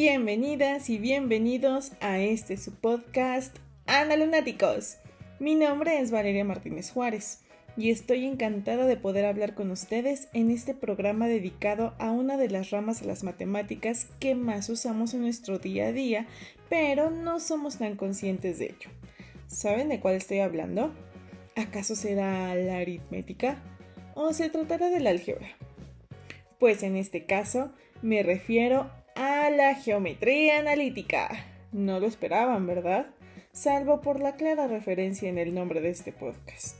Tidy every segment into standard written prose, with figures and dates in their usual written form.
Bienvenidas y bienvenidos a su podcast Analunáticos. Mi nombre es Valeria Martínez Juárez y estoy encantada de poder hablar con ustedes en este programa dedicado a una de las ramas de las matemáticas que más usamos en nuestro día a día, pero no somos tan conscientes de ello. ¿Saben de cuál estoy hablando? ¿Acaso será la aritmética? ¿O se tratará del álgebra? Pues en este caso me refiero a la geometría analítica. No lo esperaban, ¿verdad? Salvo por la clara referencia en el nombre de este podcast.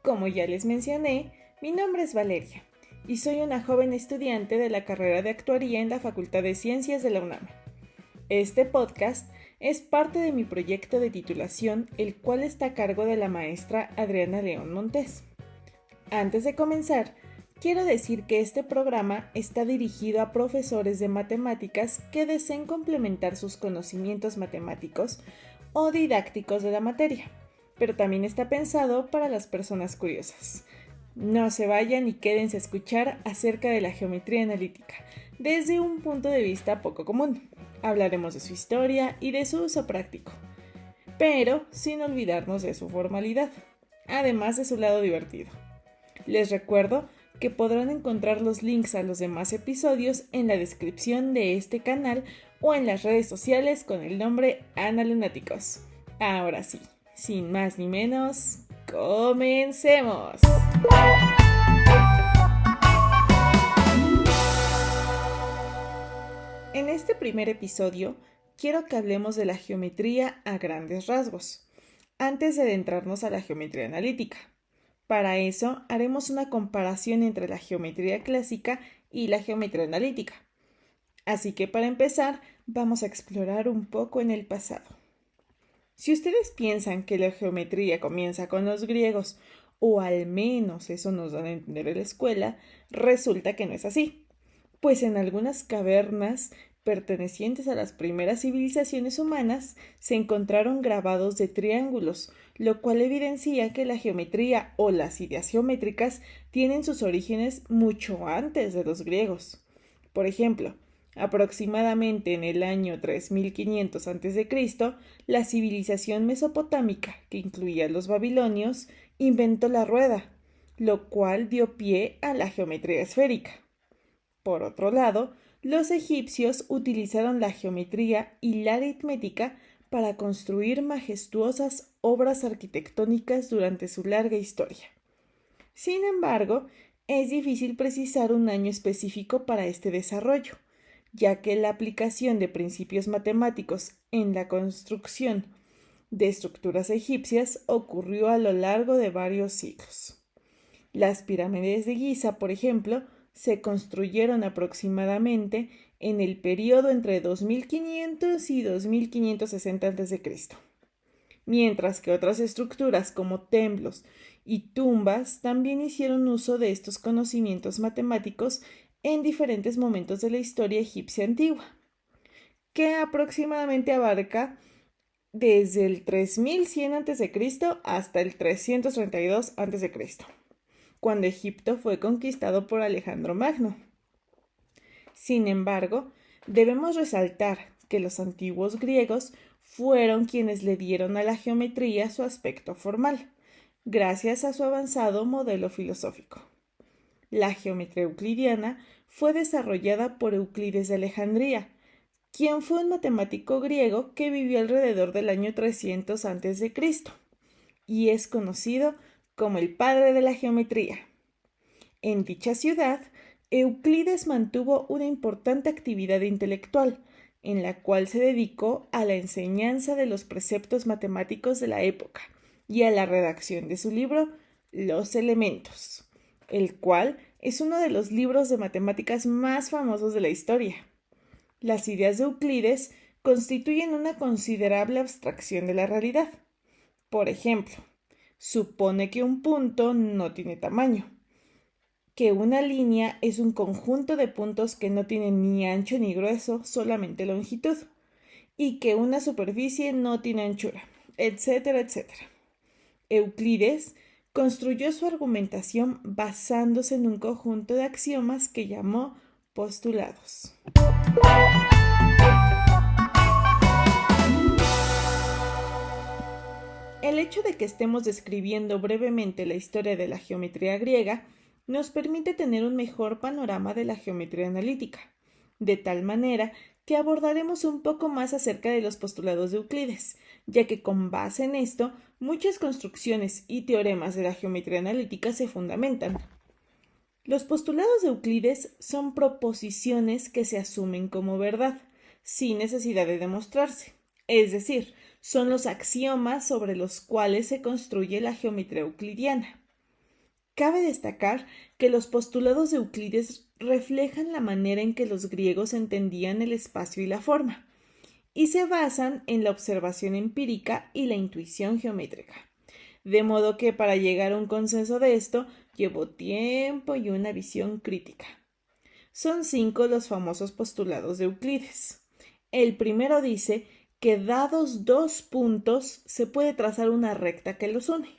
Como ya les mencioné, mi nombre es Valeria y soy una joven estudiante de la carrera de Actuaría en la Facultad de Ciencias de la UNAM. Este podcast es parte de mi proyecto de titulación, el cual está a cargo de la maestra Adriana León Montes. Antes de comenzar, quiero decir que este programa está dirigido a profesores de matemáticas que deseen complementar sus conocimientos matemáticos o didácticos de la materia, pero también está pensado para las personas curiosas. No se vayan y quédense a escuchar acerca de la geometría analítica desde un punto de vista poco común. Hablaremos de su historia y de su uso práctico, pero sin olvidarnos de su formalidad, además de su lado divertido. Les recuerdo que podrán encontrar los links a los demás episodios en la descripción de este canal o en las redes sociales con el nombre Analunáticos. Ahora sí, sin más ni menos, ¡comencemos! En este primer episodio, quiero que hablemos de la geometría a grandes rasgos, antes de adentrarnos a la geometría analítica. Para eso, haremos una comparación entre la geometría clásica y la geometría analítica. Así que para empezar, vamos a explorar un poco en el pasado. Si ustedes piensan que la geometría comienza con los griegos, o al menos eso nos dan a entender en la escuela, resulta que no es así. Pues en algunas cavernas pertenecientes a las primeras civilizaciones humanas se encontraron grabados de triángulos, lo cual evidencia que la geometría o las ideas geométricas tienen sus orígenes mucho antes de los griegos. Por ejemplo, aproximadamente en el año 3500 a.C., la civilización mesopotámica, que incluía a los babilonios, inventó la rueda, lo cual dio pie a la geometría esférica. Por otro lado, los egipcios utilizaron la geometría y la aritmética para construir majestuosas obras arquitectónicas durante su larga historia. Sin embargo, es difícil precisar un año específico para este desarrollo, ya que la aplicación de principios matemáticos en la construcción de estructuras egipcias ocurrió a lo largo de varios siglos. Las pirámides de Giza, por ejemplo, se construyeron aproximadamente en el periodo entre 2500 y 2560 a.C., mientras que otras estructuras como templos y tumbas también hicieron uso de estos conocimientos matemáticos en diferentes momentos de la historia egipcia antigua, que aproximadamente abarca desde el 3100 a.C. hasta el 332 a.C., cuando Egipto fue conquistado por Alejandro Magno. Sin embargo, debemos resaltar que los antiguos griegos fueron quienes le dieron a la geometría su aspecto formal, gracias a su avanzado modelo filosófico. La geometría euclidiana fue desarrollada por Euclides de Alejandría, quien fue un matemático griego que vivió alrededor del año 300 a.C. y es conocido como el padre de la geometría. En dicha ciudad, Euclides mantuvo una importante actividad intelectual, en la cual se dedicó a la enseñanza de los preceptos matemáticos de la época y a la redacción de su libro Los Elementos, el cual es uno de los libros de matemáticas más famosos de la historia. Las ideas de Euclides constituyen una considerable abstracción de la realidad. Por ejemplo, supone que un punto no tiene tamaño, que una línea es un conjunto de puntos que no tienen ni ancho ni grueso, solamente longitud, y que una superficie no tiene anchura, etcétera, etcétera. Euclides construyó su argumentación basándose en un conjunto de axiomas que llamó postulados. El hecho de que estemos describiendo brevemente la historia de la geometría griega nos permite tener un mejor panorama de la geometría analítica, de tal manera que abordaremos un poco más acerca de los postulados de Euclides, ya que con base en esto, muchas construcciones y teoremas de la geometría analítica se fundamentan. Los postulados de Euclides son proposiciones que se asumen como verdad, sin necesidad de demostrarse, es decir, son los axiomas sobre los cuales se construye la geometría euclidiana. Cabe destacar que los postulados de Euclides reflejan la manera en que los griegos entendían el espacio y la forma, y se basan en la observación empírica y la intuición geométrica. De modo que para llegar a un consenso de esto, llevó tiempo y una visión crítica. Son 5 los famosos postulados de Euclides. El primero dice que dados 2 puntos se puede trazar una recta que los une.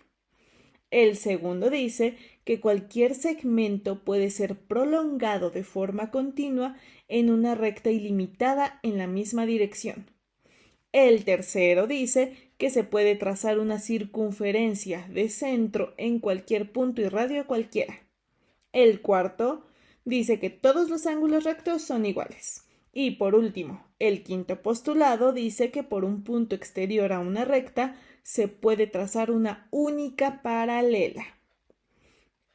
El segundo dice que cualquier segmento puede ser prolongado de forma continua en una recta ilimitada en la misma dirección. El tercero dice que se puede trazar una circunferencia de centro en cualquier punto y radio cualquiera. El cuarto dice que todos los ángulos rectos son iguales. Y por último, el quinto postulado dice que por un punto exterior a una recta se puede trazar una única paralela.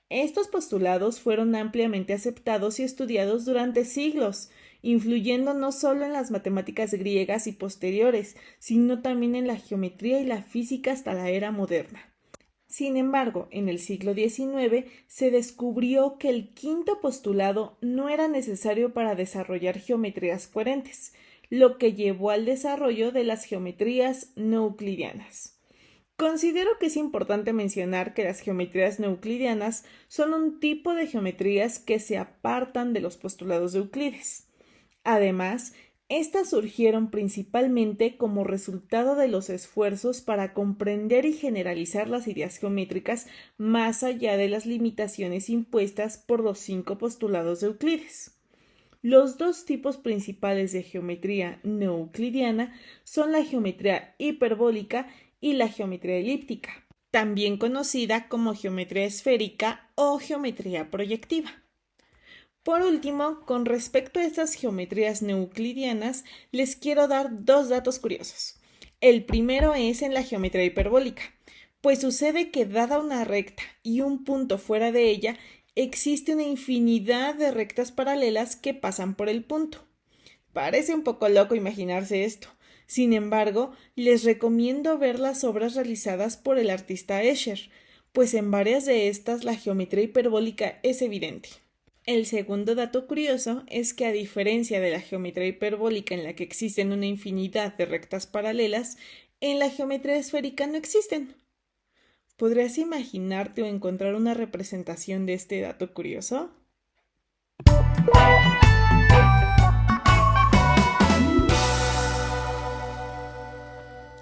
Estos postulados fueron ampliamente aceptados y estudiados durante siglos, influyendo no solo en las matemáticas griegas y posteriores, sino también en la geometría y la física hasta la era moderna. Sin embargo, en el siglo XIX se descubrió que el quinto postulado no era necesario para desarrollar geometrías coherentes, lo que llevó al desarrollo de las geometrías no euclidianas. Considero que es importante mencionar que las geometrías no euclidianas son un tipo de geometrías que se apartan de los postulados de Euclides. Además, estas surgieron principalmente como resultado de los esfuerzos para comprender y generalizar las ideas geométricas más allá de las limitaciones impuestas por los 5 postulados de Euclides. Los 2 tipos principales de geometría no euclidiana son la geometría hiperbólica y la geometría elíptica, también conocida como geometría esférica o geometría proyectiva. Por último, con respecto a estas geometrías no euclidianas, les quiero dar 2 datos curiosos. El primero es en la geometría hiperbólica, pues sucede que dada una recta y un punto fuera de ella, existe una infinidad de rectas paralelas que pasan por el punto. Parece un poco loco imaginarse esto. Sin embargo, les recomiendo ver las obras realizadas por el artista Escher, pues en varias de estas la geometría hiperbólica es evidente. El segundo dato curioso es que a diferencia de la geometría hiperbólica en la que existen una infinidad de rectas paralelas, en la geometría esférica no existen. ¿Podrías imaginarte o encontrar una representación de este dato curioso?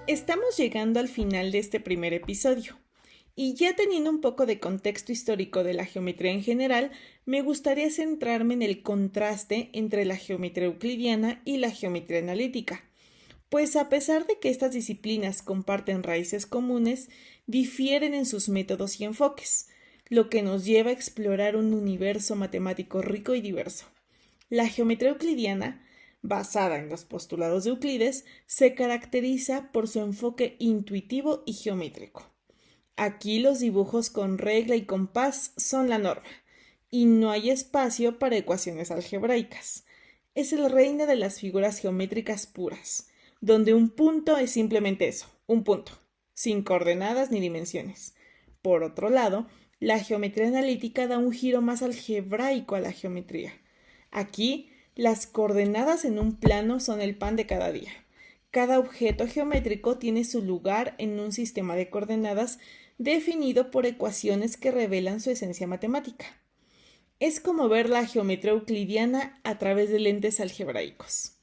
Estamos llegando al final de este primer episodio. Y ya teniendo un poco de contexto histórico de la geometría en general, me gustaría centrarme en el contraste entre la geometría euclidiana y la geometría analítica, pues a pesar de que estas disciplinas comparten raíces comunes, difieren en sus métodos y enfoques, lo que nos lleva a explorar un universo matemático rico y diverso. La geometría euclidiana, basada en los postulados de Euclides, se caracteriza por su enfoque intuitivo y geométrico. Aquí los dibujos con regla y compás son la norma, y no hay espacio para ecuaciones algebraicas. Es el reino de las figuras geométricas puras, donde un punto es simplemente eso, un punto, sin coordenadas ni dimensiones. Por otro lado, la geometría analítica da un giro más algebraico a la geometría. Aquí, las coordenadas en un plano son el pan de cada día. Cada objeto geométrico tiene su lugar en un sistema de coordenadas definido por ecuaciones que revelan su esencia matemática. Es como ver la geometría euclidiana a través de lentes algebraicos.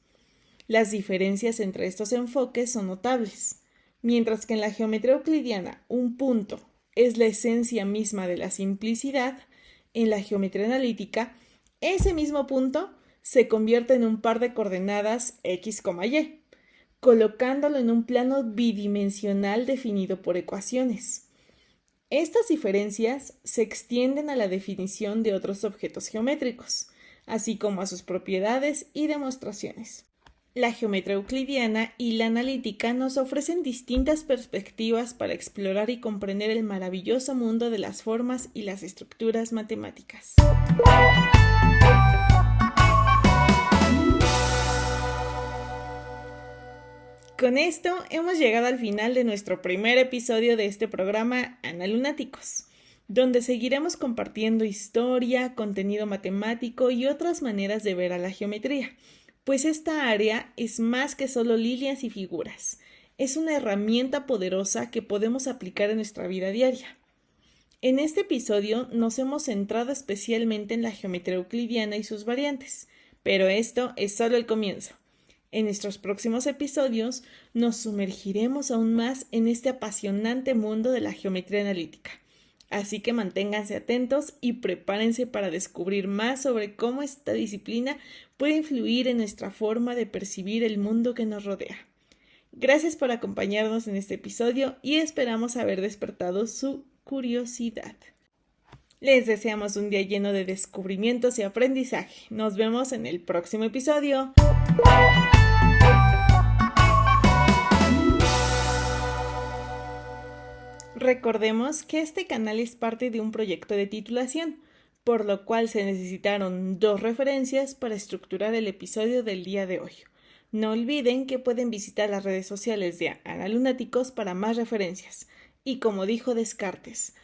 Las diferencias entre estos enfoques son notables. Mientras que en la geometría euclidiana un punto es la esencia misma de la simplicidad, en la geometría analítica ese mismo punto se convierte en un par de coordenadas x, y, colocándolo en un plano bidimensional definido por ecuaciones. Estas diferencias se extienden a la definición de otros objetos geométricos, así como a sus propiedades y demostraciones. La geometría euclidiana y la analítica nos ofrecen distintas perspectivas para explorar y comprender el maravilloso mundo de las formas y las estructuras matemáticas. Con esto hemos llegado al final de nuestro primer episodio de este programa Analunáticos, donde seguiremos compartiendo historia, contenido matemático y otras maneras de ver a la geometría, pues esta área es más que solo líneas y figuras, es una herramienta poderosa que podemos aplicar en nuestra vida diaria. En este episodio nos hemos centrado especialmente en la geometría euclidiana y sus variantes, pero esto es solo el comienzo. En nuestros próximos episodios nos sumergiremos aún más en este apasionante mundo de la geometría analítica. Así que manténganse atentos y prepárense para descubrir más sobre cómo esta disciplina puede influir en nuestra forma de percibir el mundo que nos rodea. Gracias por acompañarnos en este episodio y esperamos haber despertado su curiosidad. Les deseamos un día lleno de descubrimientos y aprendizaje. Nos vemos en el próximo episodio. Recordemos que este canal es parte de un proyecto de titulación, por lo cual se necesitaron 2 referencias para estructurar el episodio del día de hoy. No olviden que pueden visitar las redes sociales de Analunáticos para más referencias. Y como dijo Descartes,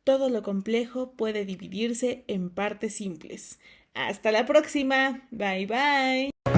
todo lo complejo puede dividirse en partes simples. ¡Hasta la próxima! Bye bye.